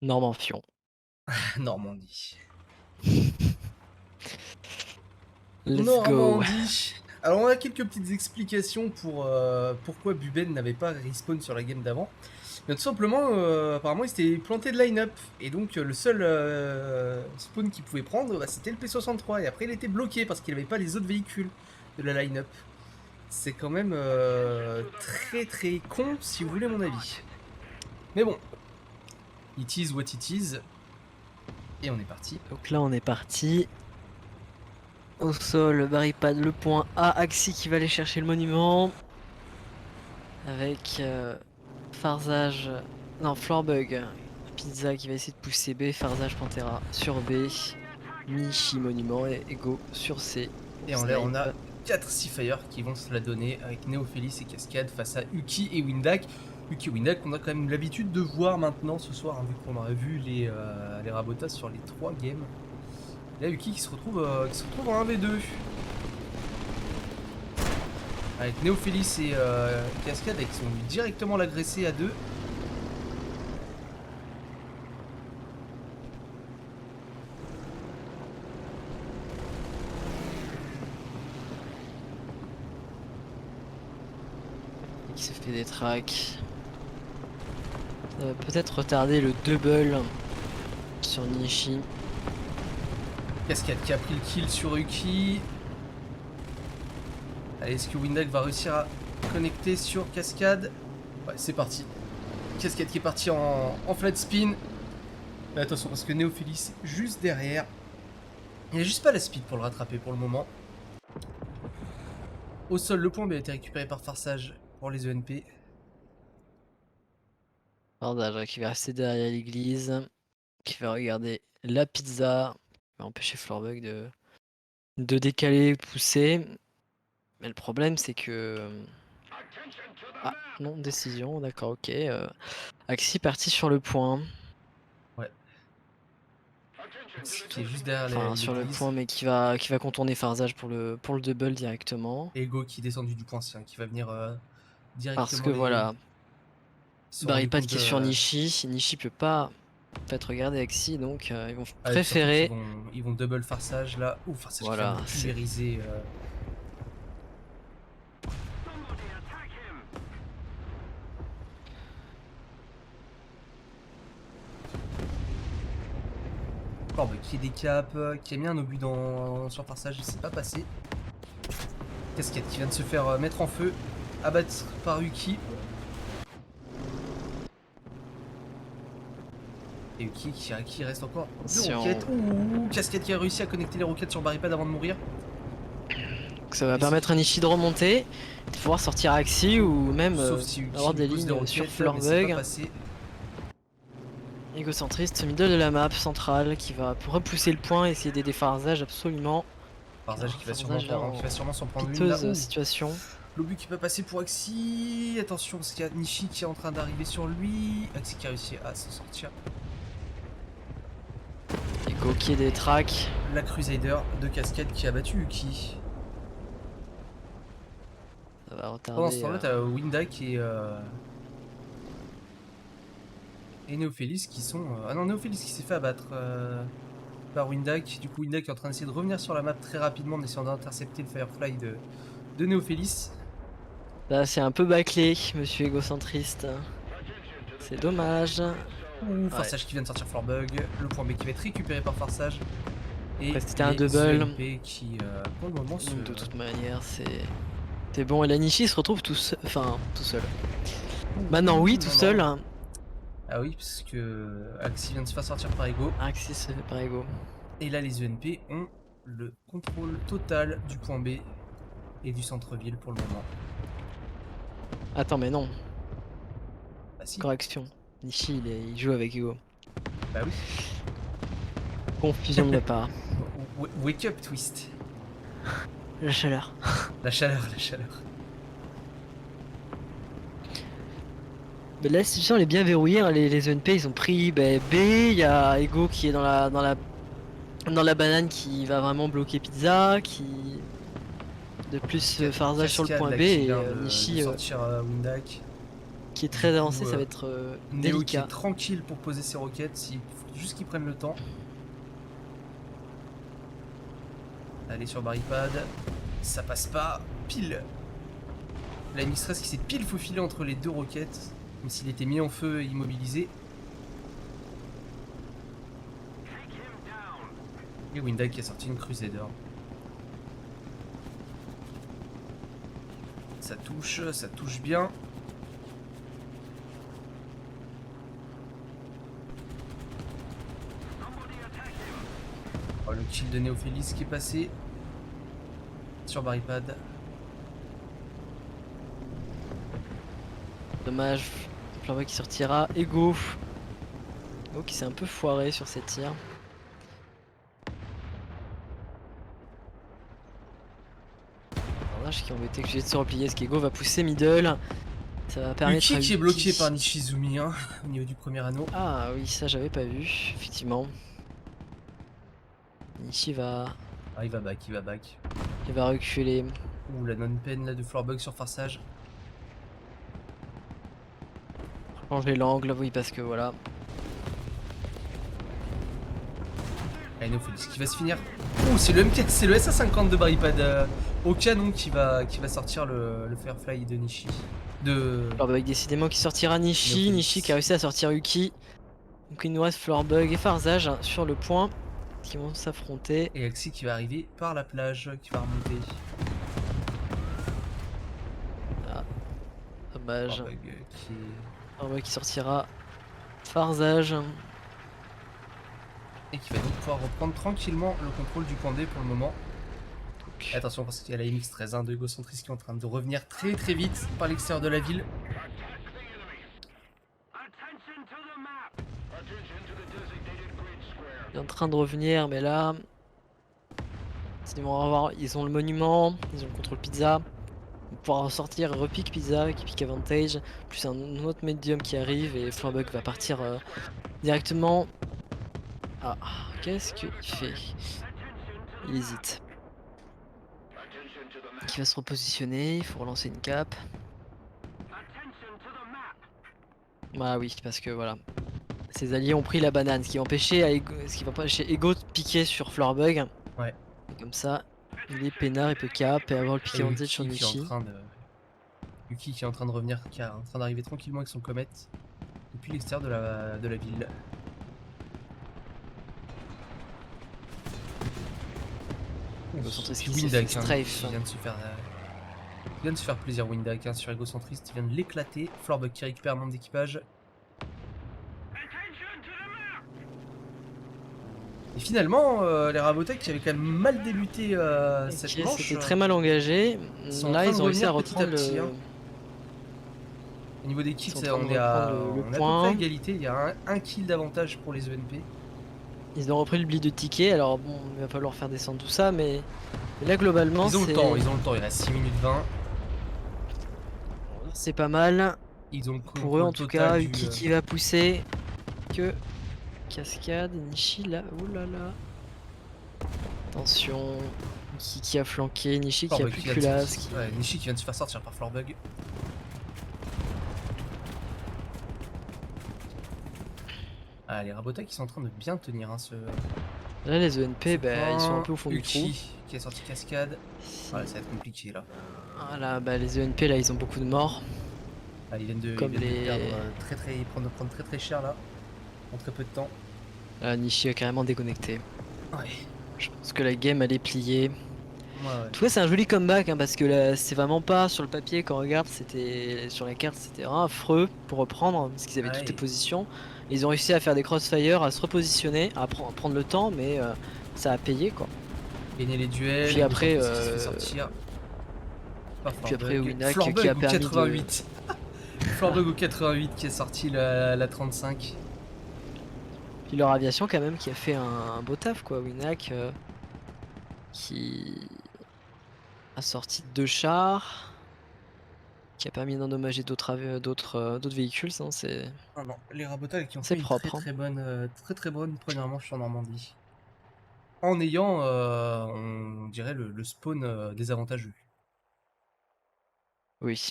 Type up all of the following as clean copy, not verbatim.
Normanfion. Normandie. Let's go. Normandie. Alors on a quelques petites explications pour pourquoi Buben n'avait pas respawn sur la game d'avant. Mais tout simplement, apparemment il s'était planté de line-up. Et donc le seul spawn qu'il pouvait prendre, bah, c'était le P63. Et après il était bloqué parce qu'il n'avait pas les autres véhicules de la line-up. C'est quand même très très con si vous voulez mon avis. Mais bon, it is what it is. Et on est parti. Donc là on est parti. Au sol, Barripad, le point A, Axi qui va aller chercher le monument. Avec Farzage, non Floorbug, Pizza qui va essayer de pousser B, Farzage Pantera sur B, Nishi Monument et Ego sur C. Et en l'air on a 4 Seafire qui vont se la donner avec Néophélis et Cascade face à Uki et Windak. Uki et Windak on a quand même l'habitude de voir maintenant ce soir, hein, vu qu'on aurait vu les rabotas sur les 3 games. Là Uki qui se retrouve en 1v2. Avec Néophélis et Cascade qui vont directement l'agresser à 2. Qui se fait des tracks. Ça va peut-être retarder le double sur Nishi. Cascade qui a pris le kill sur Uki. Allez, est-ce que Windak va réussir à connecter sur Cascade? Ouais, c'est parti. Cascade qui est parti en flat spin. Mais attention, parce que Néophélis juste derrière. Il n'a juste pas la speed pour le rattraper pour le moment. Au sol, le point B a été récupéré par Farsage pour les ENP. Farzage qui va rester derrière l'église, qui va regarder la pizza, qui va empêcher Floorbug de décaler, pousser. Mais le problème c'est que... Ah non, décision, d'accord, ok. Axi parti sur le point. Ouais. Qui est juste derrière Enfin sur le point mais qui va contourner Farzage pour le double directement. Ego qui est descendu du point C, qui va venir Parce directement que voilà, se rendre Barripad compte qui est de... sur Nishi, Nishi peut pas en fait regarder Axi donc ils vont Ah, et surtout qu'ils préférer... ils vont double Farsage là. Ouh, Farsage qui vient Voilà, de pulvériser. Qui décape, qui a mis un obus sur Farsage, c'est pas passé. Casquette qui vient de se faire mettre en feu, abattre par Uki. Et Uki qui reste encore deux roquettes. Ouh, Casquette qui a réussi à connecter les roquettes sur Barripad avant de mourir. Donc ça va permettre à Nishi de remonter, de pouvoir sortir Axi ou même Sauf si Uki avoir des lui pose lignes roquettes, sur mais c'est Floorbug. pas passé. Égocentriste, middle de la map centrale qui va pour repousser le point et essayer d'aider Farzage absolument. Farzage qui va sûrement s'en prendre une là. Piteuse situation. L'obus qui peut passer pour Axi. Attention parce qu'il y a Nishi qui est en train d'arriver sur lui. Axi qui a réussi à s'en sortir. Ego qui est des tracks. La Crusader de Cascade qui a battu Uki. Ça va retarder. Pendant ce temps-là, t'as Windak et Néophélis qui sont... Ah non, Néophélis qui s'est fait abattre par Windak. Du coup, Windak est en train d'essayer de revenir sur la map très rapidement en essayant d'intercepter le Firefly de Néophélis. Là c'est un peu bâclé, monsieur égocentriste. C'est dommage. Ouh, Farsage qui vient de sortir Floorbug. Le point B qui va être récupéré par Farsage. Et Après c'était un les double. EMP qui, pour le moment, De toute manière c'est bon. Et la Nishi se retrouve tout seul. Enfin, tout seul. Maintenant oui, tout seul. Hein. Ah oui, parce que Axi vient de se faire sortir par Ego. Axis par Ego. Et là, les ENP ont le contrôle total du point B et du centre-ville pour le moment. Attends, mais non. Bah si. Correction. Nishi, il joue avec Ego. Bah oui. Confusion de ma part. Wake up, Twist. La chaleur. La chaleur, la chaleur. Mais la situation elle est bien verrouillée, hein. Les ENP ils ont pris B, il y a Ego qui est dans la banane qui va vraiment bloquer Pizza, qui de plus Farzage sur le point B et Nishi sortir Windak. qui est Du très coup, avancé, ça va être Néo qui est délicat. tranquille pour poser ses roquettes, il faut juste qu'il prenne le temps. Allez sur barricade, ça passe pas, pile. La Mistress qui s'est pile faufilé entre les deux roquettes, comme s'il était mis en feu et immobilisé. Et Windag qui a sorti une Crusader. Ça touche bien. Oh, le kill de Néophélis qui est passé sur barricade. Dommage, Flambeau qui sortira. Ego. Ego qui s'est un peu foiré sur ses tirs. Qui est embêté que j'ai de se replier, parce qu'Ego va pousser middle. Ça va permettre à Uki qui est Uki. bloqué par Nishizumi hein, au niveau du premier anneau. Ah oui, ça j'avais pas vu, effectivement. Nishi va... Ah, il va back, il va back. Il va reculer. Ouh, la non-pen là de Floorbug sur Farsage. Changer l'angle, oui, parce que voilà. Allez, Néophélis qui va se finir. Ouh, c'est le MK, c'est le SA50 de barricade au canon qui va sortir le Firefly de Nishi. Floorbug décidément qui sortira Nishi. Néophélis. Nishi qui a réussi à sortir Uki. Donc il nous reste Floorbug et Farzage sur le point qui vont s'affronter. Et Axi qui va arriver par la plage, qui va remonter. Ah, dommage. Floorbug Qui sortira Farzage. et qui va donc pouvoir reprendre tranquillement le contrôle du point D pour le moment. Et attention parce qu'il y a la MX-13 de Egocentris qui est en train de revenir très très vite par l'extérieur de la ville. Il est en train de revenir, mais là, ils ont le monument, ils ont le contrôle pizza. Ils vont pouvoir ressortir repique pizza qui pique avantage, plus un autre medium qui arrive et Flambug va partir directement. Ah, qu'est-ce qu'il fait? Il hésite. Qui va se repositionner, il faut relancer une cape. Ah oui, parce que voilà. Ses alliés ont pris la banane, ce qui va empêcher Ego de piquer sur Floorbug. Ouais. Et comme ça, il est peinard, il peut cap et avoir le piqué avantage sur Nishi. Yuki qui est en train de revenir, qui est en train d'arriver tranquillement avec son comète depuis l'extérieur de la ville. Egocentrist Windag qui strafe. vient de se faire plaisir Windag sur Egocentrist, il vient de l'éclater. Floorbug qui récupère un membre d'équipage. Et finalement, les Rabotek qui avaient quand même mal débuté cette manche. C'était très mal engagé. Là, ils ont réussi à petit reprendre petit, le... Au niveau des kills, on est le à peu point. près égalité. Il y a un kill d'avantage pour les ENP. Ils ont repris le bleed de ticket. Alors bon, il va falloir faire descendre tout ça, mais là globalement, ils ont le temps. Il reste 6 minutes 20. C'est pas mal. Ils ont pour eux en tout cas. Uki qui va pousser. Que cascade. Nishi là. Oulala. Attention. Uki qui a flanqué. Nishi qui a plus de culasse. Ouais, Nishi qui vient de se faire sortir par Floorbug. Ah, les Rabotek qui sont en train de bien tenir ce... Là les ENP ils sont un peu au fond du trou. Qui a sorti cascade. Voilà, ça va être compliqué là. Voilà, les ENP là ils ont beaucoup de morts. Ah, ils viennent de perdre ils prendre très très cher là. En très peu de temps. Nishi a carrément déconnecté. Ouais. Je pense que la game elle est pliée. Ouais. En tout cas c'est un joli comeback parce que là c'est vraiment pas sur le papier quand on regarde, c'était sur la carte c'était vraiment affreux pour reprendre parce qu'ils avaient toutes les positions. Ils ont réussi à faire des crossfire, à se repositionner, à prendre le temps mais ça a payé quoi. Gagner les duels. Puis après Winag qui a permis 88. Floorbug au 88 qui est sorti la 35. Puis leur aviation quand même qui a fait un beau taf quoi, Winag qui a sorti 2 chars, qui a permis d'endommager d'autres véhicules, c'est... Non, les Rabotek qui ont fait une propre, très bonne première manche sur Normandie. En ayant, on dirait, le spawn désavantageux. Oui.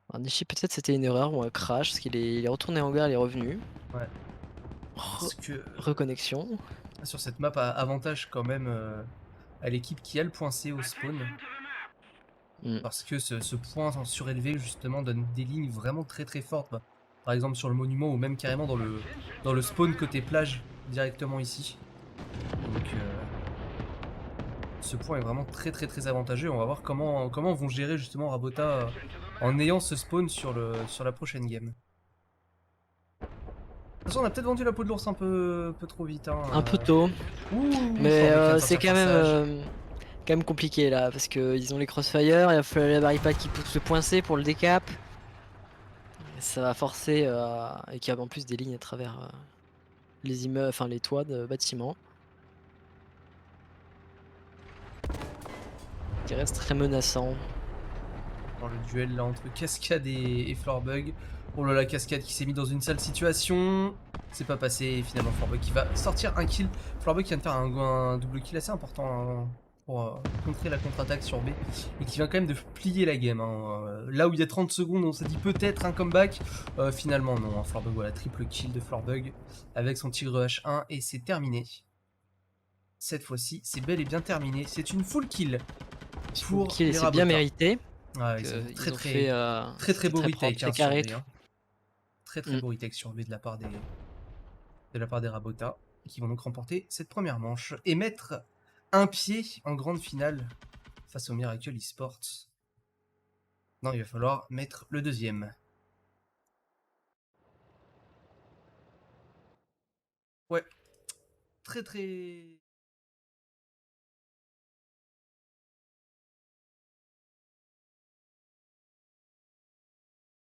Alors Nishi, peut-être c'était une erreur ou un crash, parce qu'il est retourné en gare, il est revenu. Ouais. Re Parce que reconnexion. sur cette map, avantage quand même à l'équipe qui a le point C au spawn. Mmh. Parce que ce point en surélevé, justement, donne des lignes vraiment très très fortes. Bah, par exemple sur le monument ou même carrément dans le spawn côté plage, directement ici. Donc ce point est vraiment très très très avantageux. On va voir comment vont gérer justement Rabota en ayant ce spawn sur la prochaine game. De toute façon, on a peut-être vendu la peau de l'ours un peu trop vite. Hein. Un peu tôt, Ouh, mais Florbek vient de c'est sortir passage. quand même compliqué là, parce qu'ils ont les crossfire, il va falloir la barricade qui pousse le point C pour le décap. Ça va forcer et qu'il y a en plus des lignes à travers les immeubles, enfin les toits de bâtiments. Qui reste très menaçant. Dans le duel là entre Cascade et Florbug. Oh là là, Cascade qui s'est mis dans une sale situation. C'est pas passé et finalement Florbug qui va sortir un kill. Florbug qui vient de faire un double kill assez important hein, pour contrer la contre-attaque sur B. Et qui vient quand même de plier la game. Hein. Là où il y a 30 secondes, on s'est dit peut-être un comeback. Finalement non, hein. Florbug, voilà, triple kill de Florbug avec son Tigre H1 et c'est terminé. Cette fois-ci, c'est bel et bien terminé. C'est une full kill Full pour kill et les c'est bien Rabota. mérité. Ah, Ils ont fait très c'était beau très propre, retake hein, très sur carré. B. Hein. Très Mmh. beau retake sur B de la part des Rabota, qui vont donc remporter cette première manche et mettre un pied en grande finale face au Miracle Esports. Non, il va falloir mettre le deuxième. Ouais, très très...